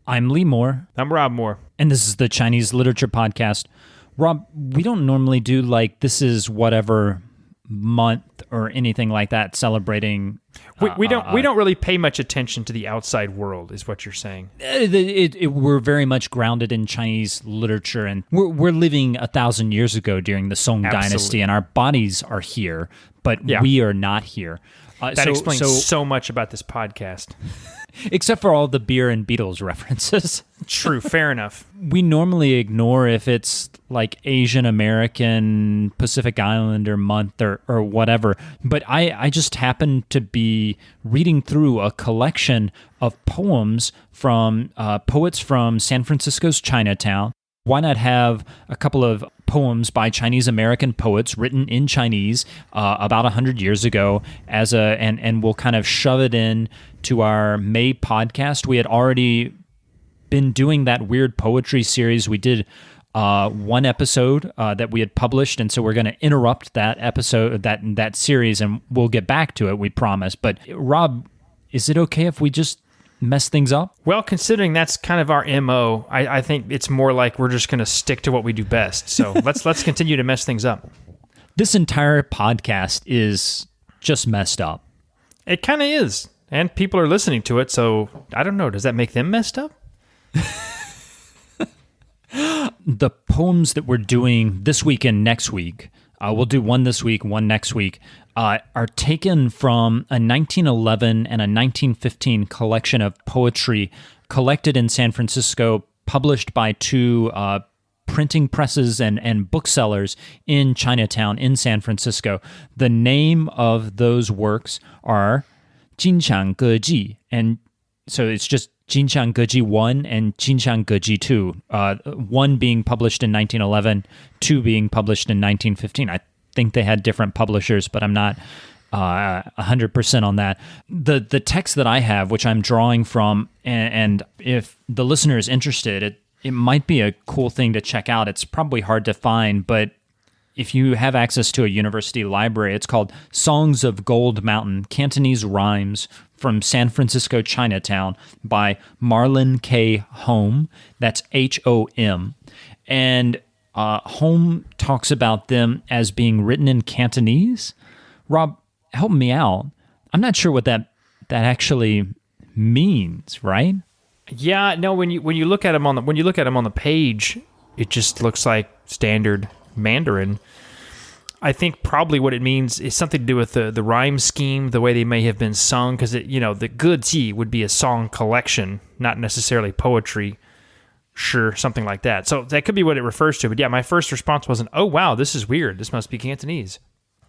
I'm Lee Moore. I'm Rob Moore. And this is the Chinese Literature Podcast. Rob, we don't normally do this is whatever month or anything like that celebrating. We don't really pay much attention to the outside world, is what you're saying. We're very much grounded in Chinese literature, and we're living 1,000 years ago during the Song Dynasty, and our bodies are here, but we are not here. That explains so much about this podcast. Except for all the beer and Beatles references. True, fair enough. We normally ignore if it's like Asian American Pacific Islander month or whatever, but I just happened to be reading through a collection of poems from poets from San Francisco's Chinatown. Why not have a couple of poems by Chinese American poets written in Chinese about 100 years ago and we'll kind of shove it in to our May podcast. We had already been doing that weird poetry series. We did one episode that we had published, and so we're going to interrupt that episode, that series, and we'll get back to it, we promise. But Rob, is it okay if we just mess things up? Well, considering that's kind of our MO, I think it's more like we're just going to stick to what we do best. So let's continue to mess things up. This entire podcast is just messed up. It kind of is. And people are listening to it, so I don't know. Does that make them messed up? The poems that we're doing this week and next week, we'll do one this week, one next week, are taken from a 1911 and a 1915 collection of poetry collected in San Francisco, published by two printing presses and booksellers in Chinatown in San Francisco. The name of those works are Jinqiang Geji, and so it's just Jinqiang Geji 1 and Jinqiang Geji 2, 1 being published in 1911, 2 being published in 1915. I think they had different publishers, but I'm not 100% on that. The text that I have, which I'm drawing from, and if the listener is interested, it might be a cool thing to check out. It's probably hard to find, but if you have access to a university library, it's called Songs of Gold Mountain, Cantonese Rhymes from San Francisco Chinatown by Marlon K. Hom. That's H-O-M. And Hom talks about them as being written in Cantonese. Rob, help me out. I'm not sure what that actually means, right? Yeah, no. When you look at them on the page, it just looks like standard Mandarin. I think probably what it means is something to do with the rhyme scheme, the way they may have been sung, because the Geji would be a song collection, not necessarily poetry. Sure, something like that. So that could be what it refers to. But yeah, my first response wasn't, "Oh wow, this is weird. This must be Cantonese."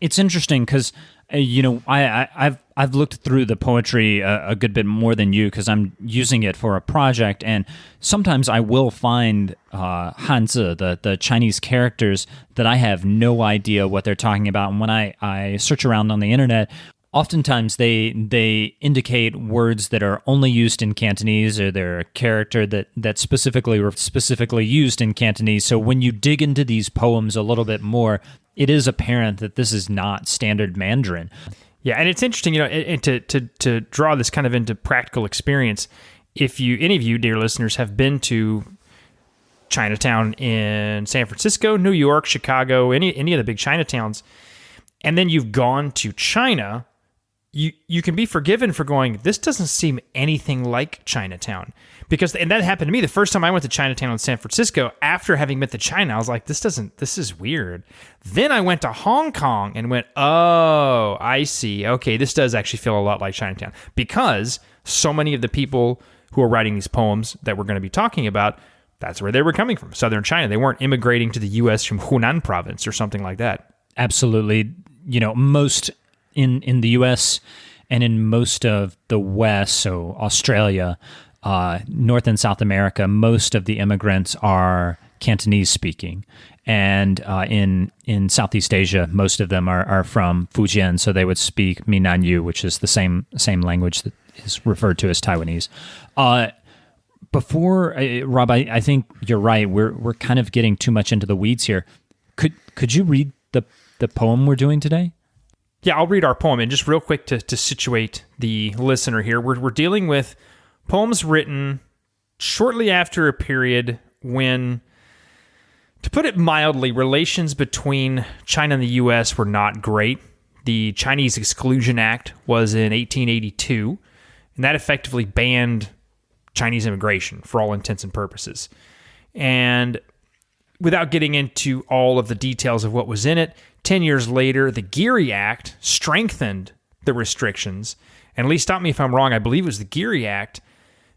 It's interesting because I've looked through the poetry a good bit more than you because I'm using it for a project, and sometimes I will find Hanzi, the Chinese characters that I have no idea what they're talking about. And when I search around on the internet, oftentimes they indicate words that are only used in Cantonese, or they're a character that's specifically used in Cantonese. So when you dig into these poems a little bit more, it is apparent that this is not standard Mandarin. Yeah, and it's interesting, and to draw this kind of into practical experience. If any of you, dear listeners, have been to Chinatown in San Francisco, New York, Chicago, any of the big Chinatowns, and then you've gone to China, you can be forgiven for going, this doesn't seem anything like Chinatown. And that happened to me the first time I went to Chinatown in San Francisco. After having been to China, I was like, this is weird. Then I went to Hong Kong and went, oh, I see. Okay, this does actually feel a lot like Chinatown. Because so many of the people who are writing these poems that we're going to be talking about, that's where they were coming from, southern China. They weren't immigrating to the U.S. from Hunan province or something like that. Absolutely. Most in the U.S. and in most of the West, so Australia, North and South America, most of the immigrants are Cantonese speaking. And in Southeast Asia, most of them are from Fujian, so they would speak Minnan-Yu, which is the same language that is referred to as Taiwanese. Before, Rob, I think you're right. We're kind of getting too much into the weeds here. Could you read the poem we're doing today? Yeah, I'll read our poem. And just real quick to situate the listener here, we're dealing with poems written shortly after a period when, to put it mildly, relations between China and the U.S. were not great. The Chinese Exclusion Act was in 1882, and that effectively banned Chinese immigration for all intents and purposes. And without getting into all of the details of what was in it, 10 years later, the Geary Act strengthened the restrictions. And at least stop me if I'm wrong, I believe it was the Geary Act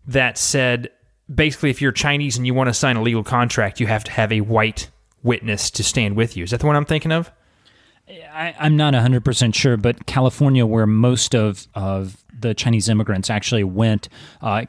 that said, basically, if you're Chinese and you want to sign a legal contract, you have to have a white witness to stand with you. Is that the one I'm thinking of? I'm not 100% sure, but California, where most of the Chinese immigrants actually went,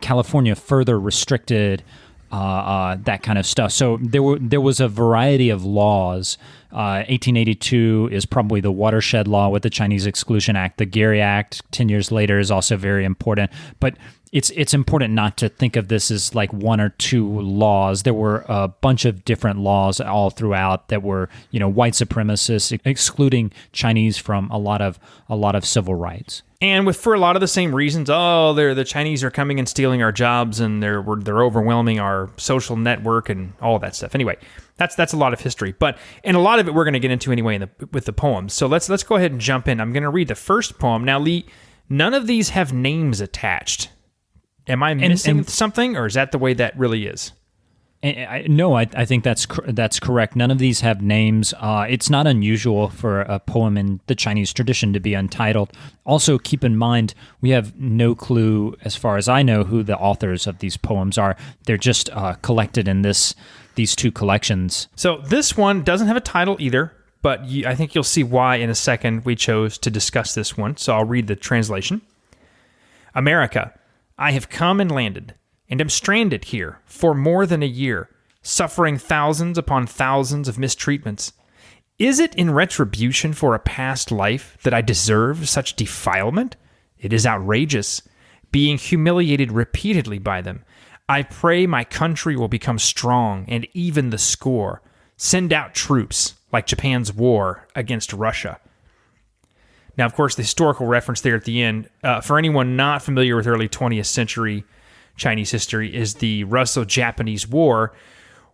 California further restricted that kind of stuff. So there was a variety of laws. 1882 is probably the Watershed Law with the Chinese Exclusion Act. The Geary Act, 10 years later, is also very important. But it's important not to think of this as like one or two laws. There were a bunch of different laws all throughout that were, white supremacists, excluding Chinese from a lot of civil rights. And for a lot of the same reasons, the Chinese are coming and stealing our jobs, and they're overwhelming our social network and all of that stuff. Anyway, that's a lot of history, and a lot of it we're going to get into anyway with the poems. So let's go ahead and jump in. I'm going to read the first poem. Now, Lee, none of these have names attached. Am I missing something, or is that the way that really is? No, I think that's correct. None of these have names. It's not unusual for a poem in the Chinese tradition to be untitled. Also, keep in mind, we have no clue, as far as I know, who the authors of these poems are. They're just collected in these two collections. So this one doesn't have a title either, but I think you'll see why in a second we chose to discuss this one. So I'll read the translation. America, I have come and landed, and am stranded here for more than a year, suffering thousands upon thousands of mistreatments. Is it in retribution for a past life that I deserve such defilement? It is outrageous, being humiliated repeatedly by them. I pray my country will become strong and even the score. Send out troops, like Japan's war against Russia. Now, of course, the historical reference there at the end, for anyone not familiar with early 20th century Chinese history, is the Russo-Japanese War,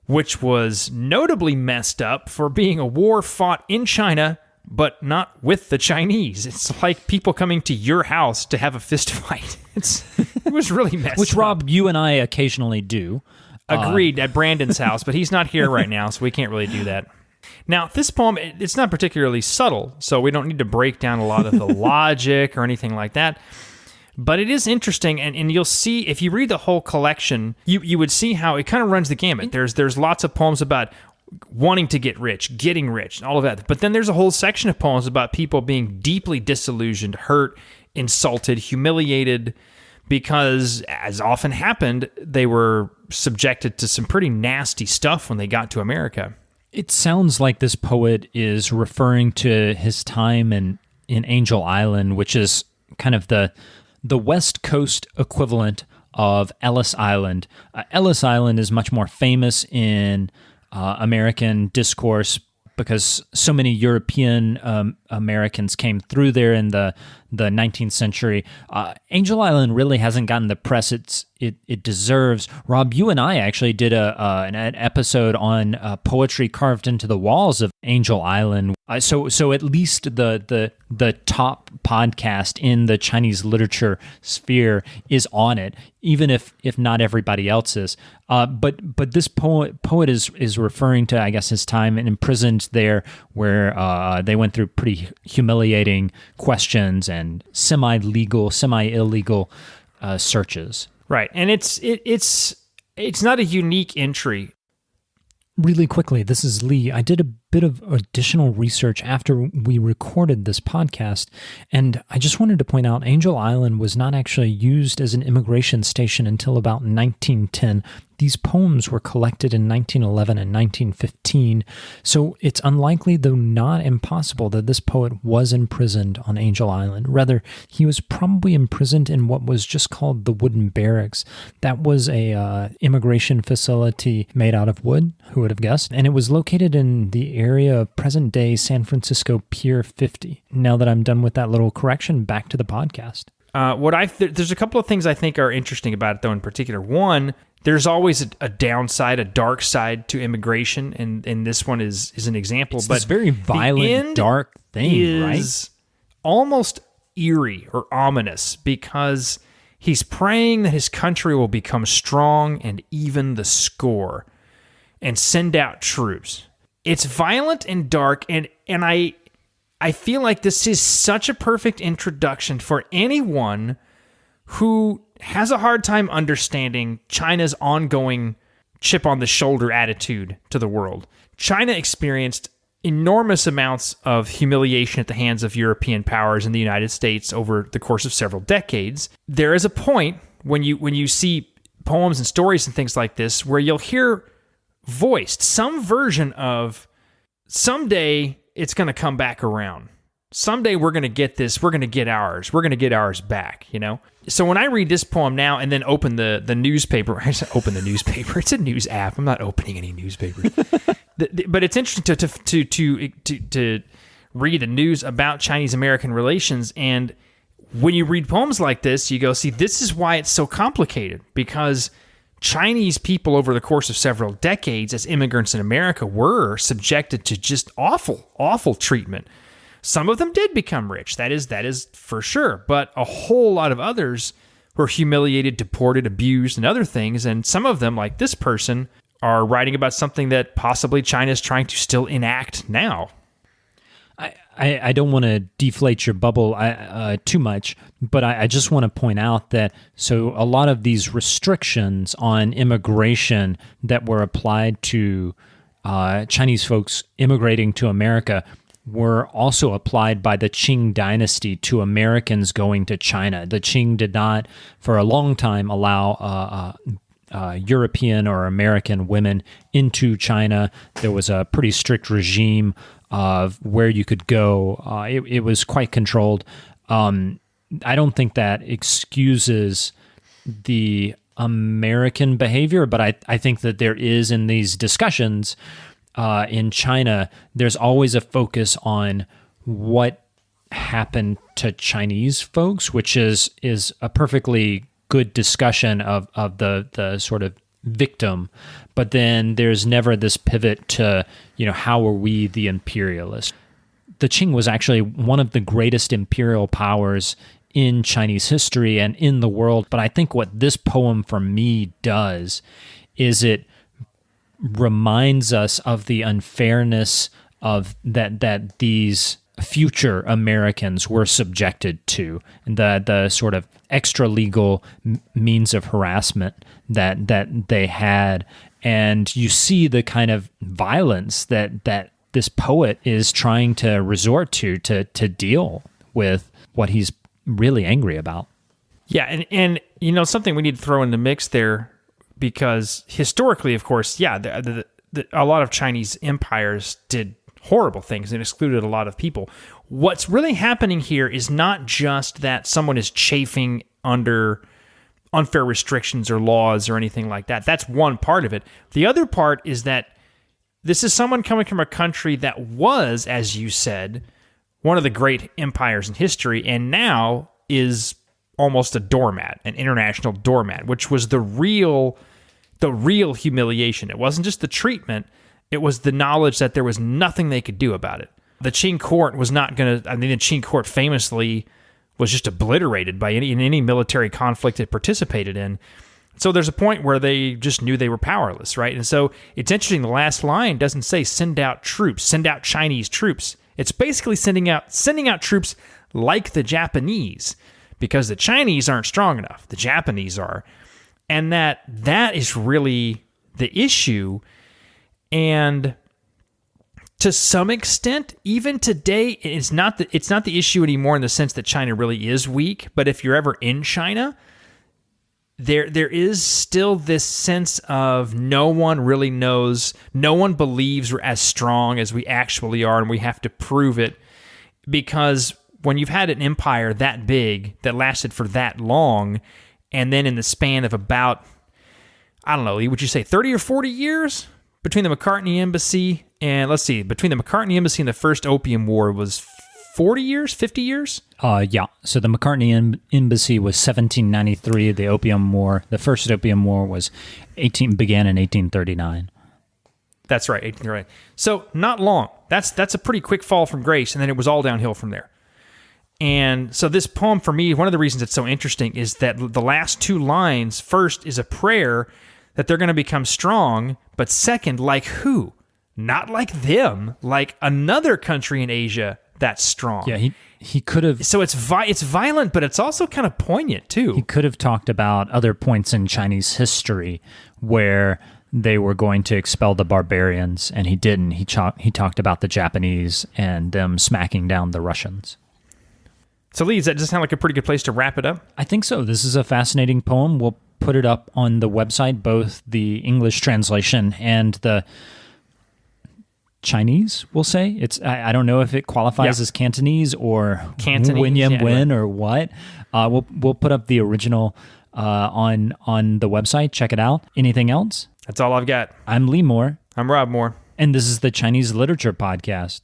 which was notably messed up for being a war fought in China, but not with the Chinese. It's like people coming to your house to have a fist fight. It was really messed Which, up. Rob, you and I occasionally do. Agreed, at Brandon's house, but he's not here right now, so we can't really do that. Now, this poem, it's not particularly subtle, so we don't need to break down a lot of the logic or anything like that. But it is interesting, and you'll see, if you read the whole collection, you would see how it kind of runs the gamut. There's lots of poems about wanting to get rich, getting rich, all of that. But then there's a whole section of poems about people being deeply disillusioned, hurt, insulted, humiliated, because, as often happened, they were subjected to some pretty nasty stuff when they got to America. It sounds like this poet is referring to his time in Angel Island, which is kind of the West Coast equivalent of Ellis Island. Ellis Island is much more famous in American discourse because so many European Americans came through there in the 19th century. Angel Island really hasn't gotten the press it deserves. Rob, you and I actually did an episode on poetry carved into the walls of Angel Island. So at least the top podcast in the Chinese literature sphere is on it, even if not everybody else is. But this poet is referring to, I guess, his time imprisoned there, where they went through pretty humiliating questions and semi-legal, semi-illegal searches. Right, and it's not a unique entry. Really quickly, this is Lee. I did a bit of additional research after we recorded this podcast, and I just wanted to point out Angel Island was not actually used as an immigration station until about 1910. These poems were collected in 1911 and 1915, so it's unlikely, though not impossible, that this poet was imprisoned on Angel Island. Rather, he was probably imprisoned in what was just called the Wooden Barracks. That was a immigration facility made out of wood, who would have guessed, and it was located in the area of present-day San Francisco Pier 50. Now that I'm done with that little correction, back to the podcast. There's a couple of things I think are interesting about it, though, in particular. One, there's always a downside, a dark side to immigration, and this one is an example. It's but this very violent, dark thing, right? Almost eerie or ominous, because he's praying that his country will become strong and even the score and send out troops. It's violent and dark, and I feel like this is such a perfect introduction for anyone who has a hard time understanding China's ongoing chip on the shoulder attitude to the world. China experienced enormous amounts of humiliation at the hands of European powers in the United States over the course of several decades. There is a point when you see poems and stories and things like this where you'll hear voiced some version of, someday it's going to come back around. Someday we're going to get this. We're going to get ours. We're going to get ours back, you know? So when I read this poem now and then open the newspaper, I just open the newspaper. It's a news app. I'm not opening any newspapers. But it's interesting to read the news about Chinese-American relations. And when you read poems like this, you go, see, this is why it's so complicated. Because Chinese people over the course of several decades as immigrants in America were subjected to just awful, awful treatment. Some of them did become rich, that is for sure, but a whole lot of others were humiliated, deported, abused, and other things, and some of them, like this person, are writing about something that possibly China is trying to still enact now. I don't want to deflate your bubble too much, but I just want to point out that so a lot of these restrictions on immigration that were applied to Chinese folks immigrating to America were also applied by the Qing dynasty to Americans going to China. The Qing did not, for a long time, allow European or American women into China. There was a pretty strict regime of where you could go. It was quite controlled. I don't think that excuses the American behavior, but I think that there is, in these discussions in China, there's always a focus on what happened to Chinese folks, which is a perfectly good discussion of the sort of victim, but then there's never this pivot to, how are we the imperialists? The Qing was actually one of the greatest imperial powers in Chinese history and in the world, but I think what this poem for me does is it reminds us of the unfairness of that these future Americans were subjected to, and the sort of extra legal means of harassment that they had, and you see the kind of violence that this poet is trying to resort to deal with what he's really angry about. Yeah, and something we need to throw in the mix there, because historically, of course, a lot of Chinese empires did horrible things and excluded a lot of people. What's really happening here is not just that someone is chafing under unfair restrictions or laws or anything like that. That's one part of it. The other part is that this is someone coming from a country that was, as you said, one of the great empires in history, and now is almost a doormat, an international doormat, which was the real humiliation. It wasn't just the treatment, it was the knowledge that there was nothing they could do about it. The Qing court was not going to, the Qing court famously was just obliterated by any military conflict it participated in. So there's a point where they just knew they were powerless, right? And so it's interesting, the last line doesn't say send out troops, send out Chinese troops. It's basically sending out troops like the Japanese, because the Chinese aren't strong enough. The Japanese are. And that is really the issue. And to some extent, even today, it's not the issue anymore in the sense that China really is weak. But if you're ever in China, there is still this sense of no one really knows, no one believes we're as strong as we actually are, and we have to prove it. Because when you've had an empire that big, that lasted for that long, and then in the span of about, I don't know, would you say 30 or 40 years? Between the McCartney Embassy and, between the McCartney Embassy and the First Opium War was 40 years, 50 years? Yeah. So the McCartney Embassy was 1793. The Opium War, the first Opium War, began in 1839. That's right, 1839. So not long. That's a pretty quick fall from grace, and then it was all downhill from there. And so this poem, for me, one of the reasons it's so interesting is that the last two lines, first is a prayer that they're going to become strong, but second, like who? Not like them, like another country in Asia that's strong. Yeah, he could have. So it's violent, but it's also kind of poignant too. He could have talked about other points in Chinese history where they were going to expel the barbarians, and he didn't. He talked about the Japanese and them smacking down the Russians. So, Lee, does that just sound like a pretty good place to wrap it up? I think so. This is a fascinating poem. We'll put it up on the website, both the English translation and the Chinese, we'll say. I don't know if it qualifies as Cantonese or Wen or what. We'll put up the original on the website. Check it out. Anything else? That's all I've got. I'm Lee Moore. I'm Rob Moore. And this is the Chinese Literature Podcast.